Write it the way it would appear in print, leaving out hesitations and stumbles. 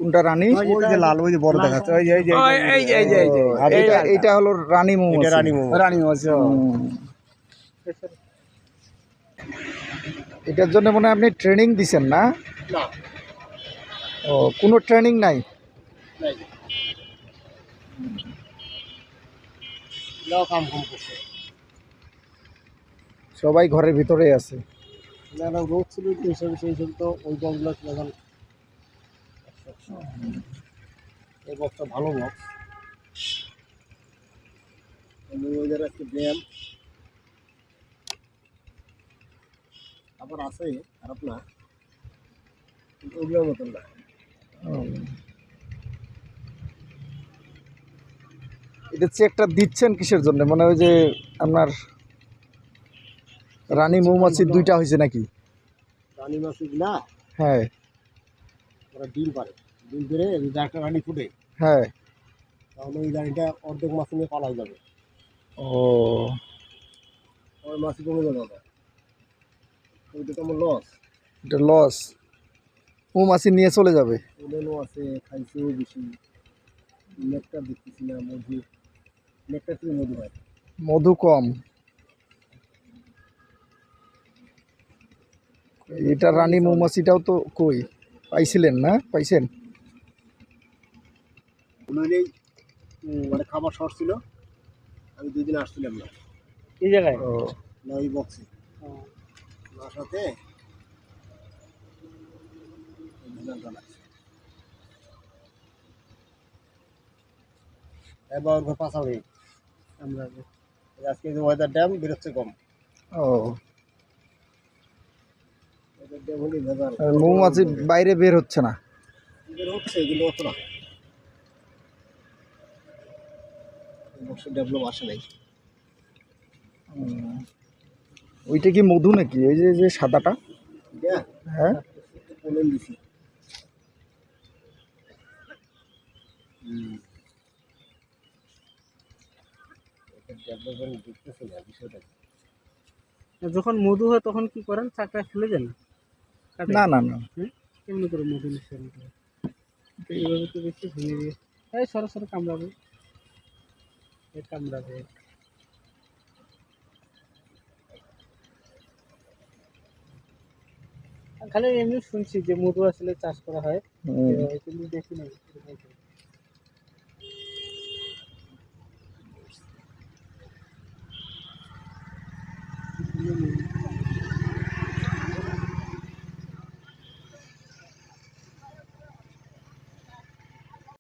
কোনটা রানী? ওই যে লাল, ওই যে বড় দেখাচ্ছে, ওই যে এই যে আর এটা হলো রানী এটা মৌমাছি। রানী মৌমাছি। রানী মৌমাছি। এটার জন্য মনে হয় আপনি ট্রেনিং দিছেন না? না, ও, কোনো ট্রেনিং নাই? নাই, এটাও কাম কম করছে। সবাই ঘরের ভিতরেই আছে। না রোগ ছিল তো হিসাবে, সেই হিসাবে তো ওই বক্সগুলো এখন এই বক্সটা ভালো বক্স। ওইদের একটা ব্যায়াম আবার আছে, খারাপ না, কিন্তু ওগুলোর মতন না। এটা চেকটা দিচ্ছেন কিসের জন্য? মানে ওই যে আপনার রানী মৌমাছি দুইটা হয়েছে নাকি? রানী মাছিগুলা হ্যাঁ ওরা ডিম পারে, ডিম পেরে যদি একটা রানী ফুটে, হ্যাঁ। তাহলে ওই রানীটা অর্ধেক মাছ নিয়ে পালাই যাবে। ও, ওই মাছই কমে যাবে আবার, ওইটা তো আমার লস। এটা লস, মৌমাছি নিয়ে চলে যাবে। ওদেরও আছে, খাইছেও বেশি। নেকটার দেখতেছি না, মধু, নেকটার থেকে মধু হয়। মধু কম। এটা রানী মৌমাছিটাও তো কই পাইছিলেন না? পাইছেন? ওনারই মানে খাবার শর্ট ছিল, আমি 2 দিন আসছিলাম না এই জায়গায় ও, না ওই বক্সে না সাথে এবার পাশা হয়ে আমরা আজকে যে ওয়েদার ড্যাম বেরোচ্ছে কম। ও, ওয়েদার ড্যাম হলে ভেজাল আর মৌমাছি বাইরে বের হচ্ছে না? বের হচ্ছে, কিন্তু অত না, বক্সের ডেভেলপ আসে নাই। ওইটা কি মধু নাকি? ওই যে যে সাদাটা? হ্যাঁ, পোলেন দিছি। ডেভেলপমেন্ট দেখতেছি না বিষয়টা। যখন মধু হয় তখন কি করেন? চাকরা খুলে দেন? না না না, কেমনি করে মধু নিচ্ছেন? এইভাবে তো বেশি ভেঙে দিয়ে এই সরাসরি কামড়াবে, এই কামড়াবে। খালি এমনি শুনছি যে মধু আসলে চাষ করা হয়, কিন্তু দেখি নাই।